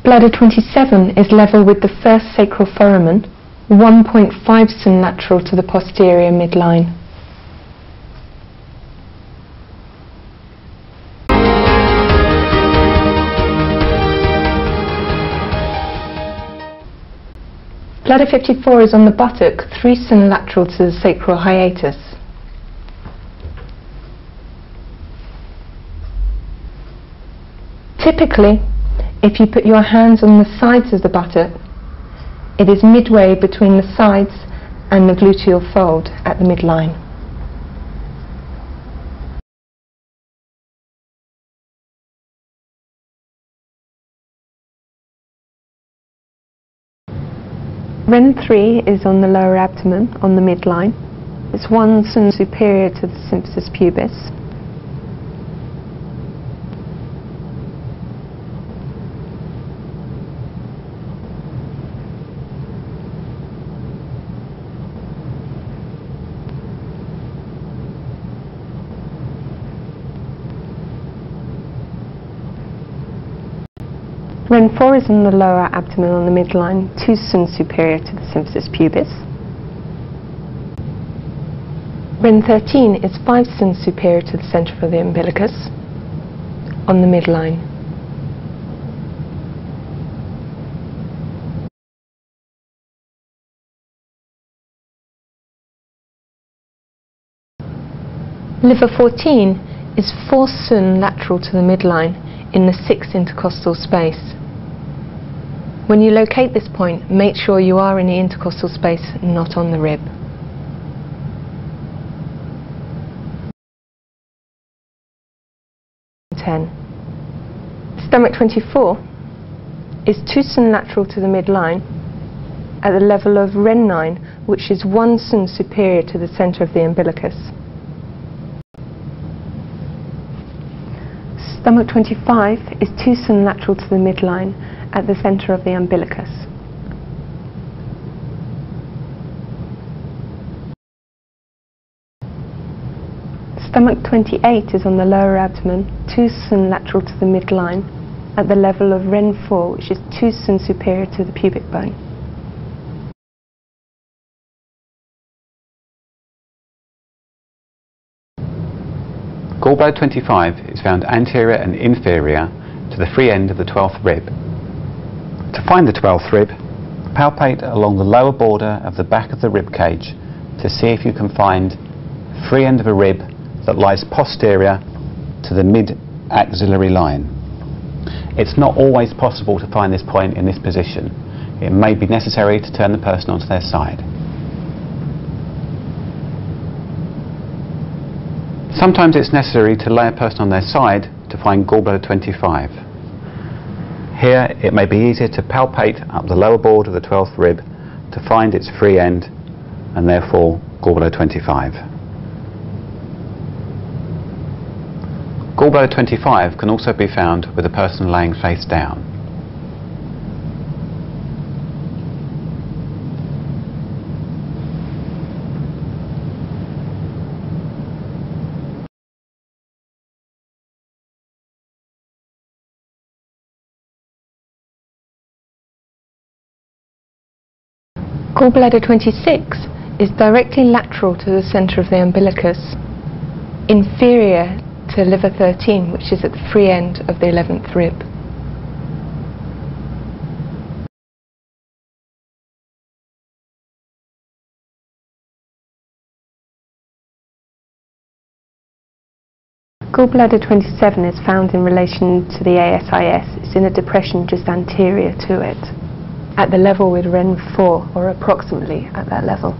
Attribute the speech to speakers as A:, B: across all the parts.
A: Bladder 27 is level with the first sacral foramen, 1.5 cm lateral to the posterior midline. Bladder 54 is on the buttock, 3 cm lateral to the sacral hiatus. Typically, if you put your hands on the sides of the buttock, it is midway between the sides and the gluteal fold at the midline. Ren 3 is on the lower abdomen, on the midline. It's 1 cm superior to the symphysis pubis. Ren 4 is on the lower abdomen on the midline, 2 cm superior to the symphysis pubis. Ren 13 is 5 cm superior to the centre of the umbilicus, on the midline. Liver 14 is 4 cm lateral to the midline in the 6th intercostal space. When you locate this point, make sure you are in the intercostal space, not on the rib. Stomach 24 is 2 cm lateral to the midline at the level of Ren 9, which is 1 cm superior to the centre of the umbilicus. Stomach 25 is 2 cm lateral to the midline at the centre of the umbilicus. Stomach 28 is on the lower abdomen, 2 cm lateral to the midline at the level of Ren 4, which is 2 cm superior to the pubic bone.
B: Gallbladder 25 is found anterior and inferior to the free end of the 12th rib. To find the 12th rib, palpate along the lower border of the back of the rib cage to see if you can find the free end of a rib that lies posterior to the mid-axillary line. It's not always possible to find this point in this position. It may be necessary to turn the person onto their side. Sometimes it's necessary to lay a person on their side to find gallbladder 25. Here it may be easier to palpate up the lower border of the 12th rib to find its free end and therefore gallbladder 25. Gallbladder 25 can also be found with a person laying face down.
A: Gallbladder 26 is directly lateral to the centre of the umbilicus, inferior to liver 13, which is at the free end of the 11th rib. Gallbladder 27 is found in relation to the ASIS. It's in a depression just anterior to it, at the level with Ren 4, or approximately at that level.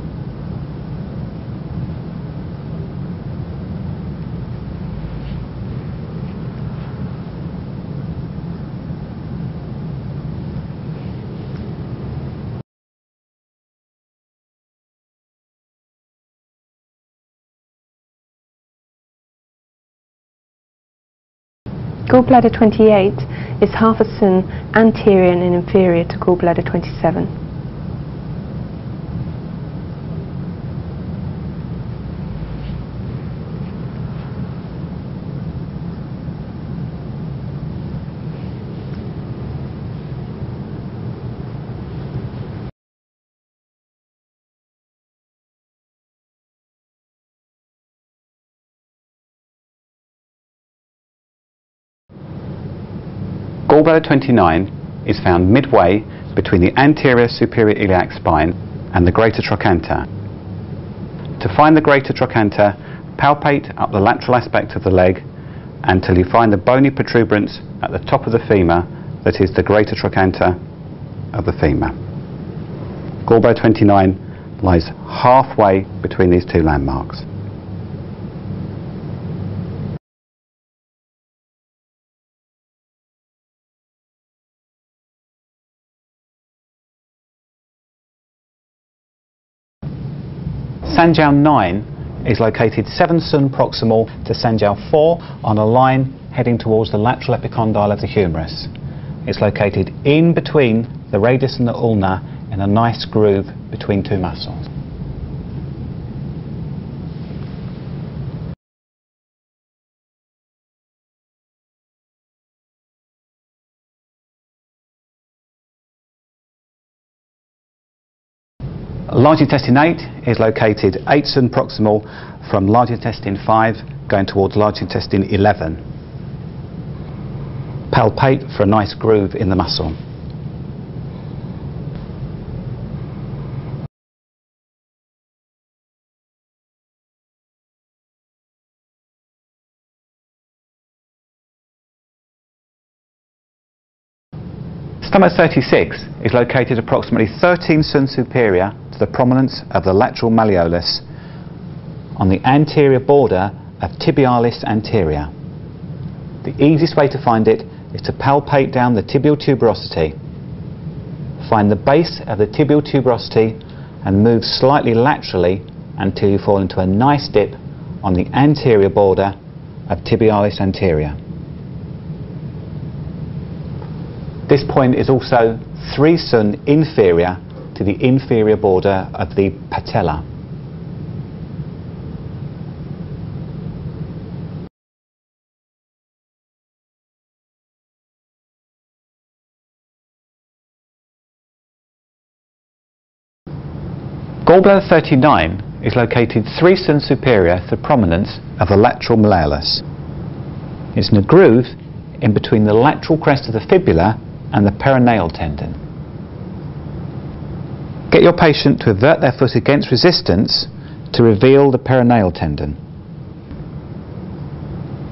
A: Gallbladder 28 is half a cm anterior and inferior to gallbladder 27.
B: Gallbladder 29 is found midway between the anterior superior iliac spine and the greater trochanter. To find the greater trochanter, palpate up the lateral aspect of the leg until you find the bony protuberance at the top of the femur, that is the greater trochanter of the femur. Gallbladder 29 lies halfway between these two landmarks. Sanjiao 9 is located 7 sun proximal to Sanjiao 4 on a line heading towards the lateral epicondyle of the humerus. It's located in between the radius and the ulna in a nice groove between two muscles. Large intestine 8 is located 8 sun proximal from large intestine 5 going towards large intestine 11. Palpate for a nice groove in the muscle. Stomach 36 is located approximately 13 sun superior to the prominence of the lateral malleolus on the anterior border of tibialis anterior. The easiest way to find it is to palpate down the tibial tuberosity. Find the base of the tibial tuberosity and move slightly laterally until you fall into a nice dip on the anterior border of tibialis anterior. This point is also 3 sun inferior to the inferior border of the patella. Gallbladder 39 is located 3 sun superior to the prominence of the lateral malleolus. It's in a groove in between the lateral crest of the fibula and the perineal tendon. Get your patient to avert their foot against resistance to reveal the perineal tendon.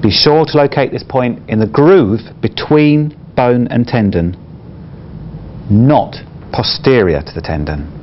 B: Be sure to locate this point in the groove between bone and tendon, not posterior to the tendon.